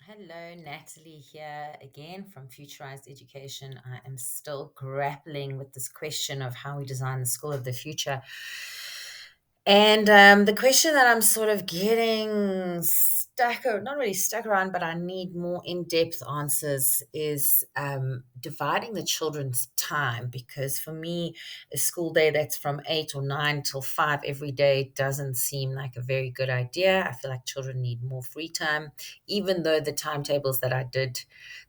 Hello, Natalie here again from Futurized Education. I am still grappling with this question of how we design the school of the future. And the question that I'm sort of getting stuck, or not really stuck around, but I need more in depth answers is dividing the children's time. Because for me, a school day that's from 8 or 9 till 5 every day doesn't seem like a very good idea. I feel like children need more free time, even though the timetables that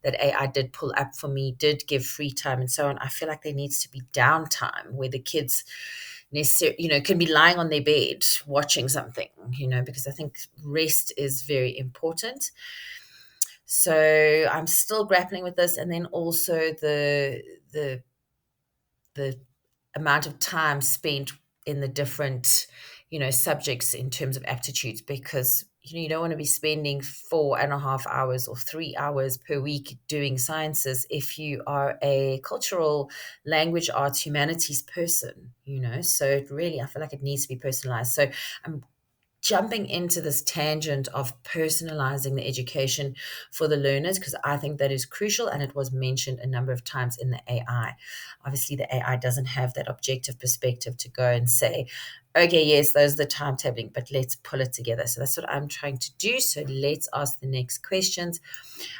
AI did pull up for me did give free time and so on. I feel like there needs to be downtime where the kids necessarily, can be lying on their bed watching something, because I think rest is very important. So I'm still grappling with this, and then also the the amount of time spent in the different subjects in terms of aptitudes, because you don't want to be spending 4.5 hours or 3 hours per week doing sciences if you are a cultural, language, arts, humanities person. So it really, I feel like it needs to be personalized. So I'm jumping into this tangent of personalizing the education for the learners, because I think that is crucial, and it was mentioned a number of times in the AI. Obviously, the AI doesn't have that objective perspective to go and say, okay, yes, those are the timetabling, but let's pull it together. So that's what I'm trying to do. So let's ask the next questions.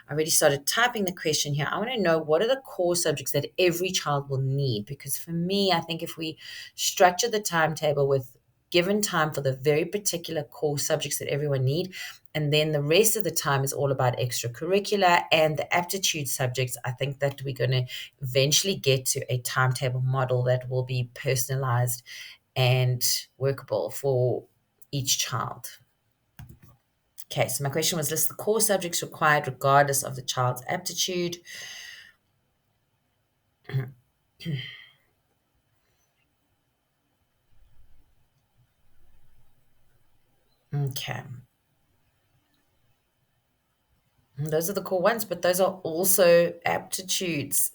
I already started typing the question here. I want to know, what are the core subjects that every child will need? Because for me, I think if we structure the timetable with given time for the very particular core subjects that everyone need, and then the rest of the time is all about extracurricular and the aptitude subjects, I think that we're going to eventually get to a timetable model that will be personalized and workable for each child. Okay, so my question was, list the core subjects required regardless of the child's aptitude. Okay, those are the core ones, but those are also aptitudes.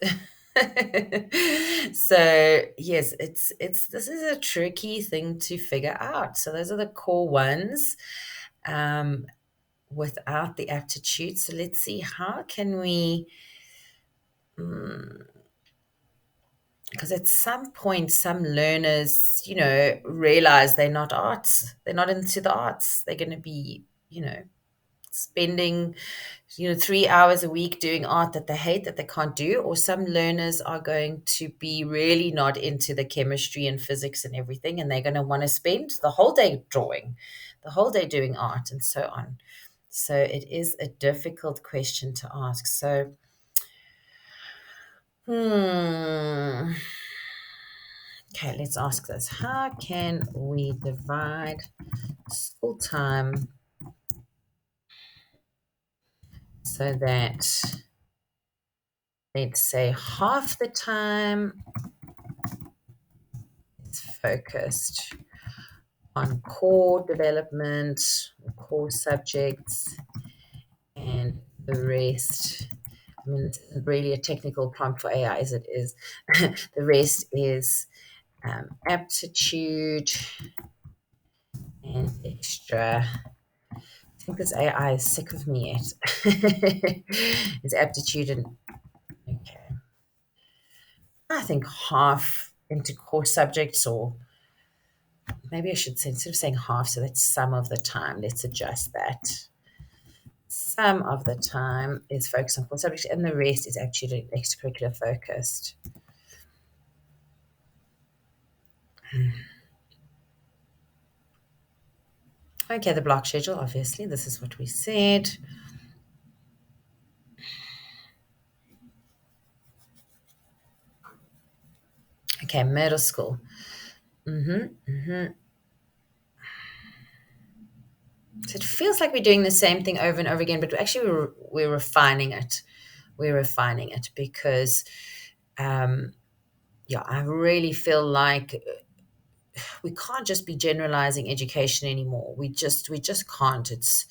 So yes, it's this is a tricky thing to figure out. So those are the core ones, um, without the aptitude. So let's see, how can we, because at some point some learners, realize they're not into the arts. They're going to be, spending 3 hours a week doing art that they hate, that they can't do. Or some learners are going to be really not into the chemistry and physics and everything, and they're going to want to spend the whole day drawing, the whole day doing art, and so on. So it is a difficult question to ask. So okay, let's ask this. How can we divide school time so that, let's say, half the time is focused on core development, core subjects, and the rest? I mean, it's really a technical prompt for AI as it is. The rest is aptitude and extra. I think this AI is sick of me yet. It's aptitude and okay. I think half into core subjects, or maybe I should say, instead of saying half, so that's some of the time. Let's adjust that. Some of the time is focused on core subjects, and the rest is actually extracurricular focused. Okay, the block schedule, obviously, this is what we said. Okay, middle school. So it feels like we're doing the same thing over and over again, but actually we're refining it. We're refining it because, um, yeah, I really feel like we can't just be generalizing education anymore. We just can't. It's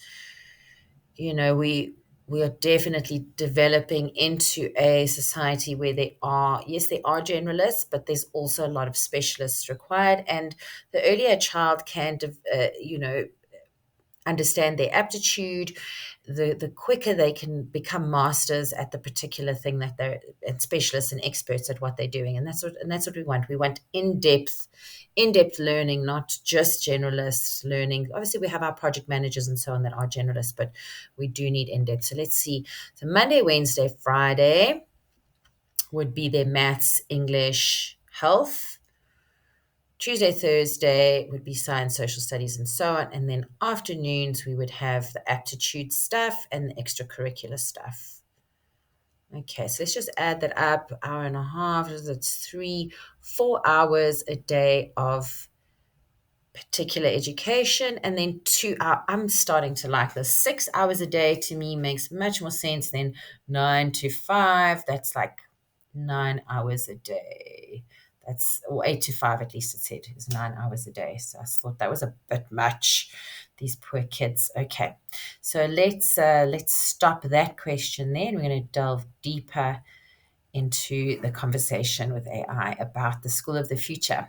we are definitely developing into a society where there are generalists, but there's also a lot of specialists required. And the earlier a child can understand their aptitude, the quicker they can become masters at the particular thing that they're, and specialists and experts at what they're doing. And that's what we want. We want in-depth learning, not just generalist learning. Obviously, we have our project managers and so on that are generalists, but we do need in-depth. So let's see. So Monday, Wednesday, Friday would be their maths, English, health. Tuesday, Thursday would be science, social studies, and so on. And then afternoons, we would have the aptitude stuff and the extracurricular stuff. Okay, so let's just add that up. Hour and a half, that's 4 hours a day of particular education. And then 2 hours, I'm starting to like this. 6 hours a day to me makes much more sense than 9 to 5. That's like 9 hours a day. That's, or 8 to 5 at least it said, is 9 hours a day. So I thought that was a bit much. These poor kids. Okay, so let's stop that question there. And we're going to delve deeper into the conversation with AI about the school of the future.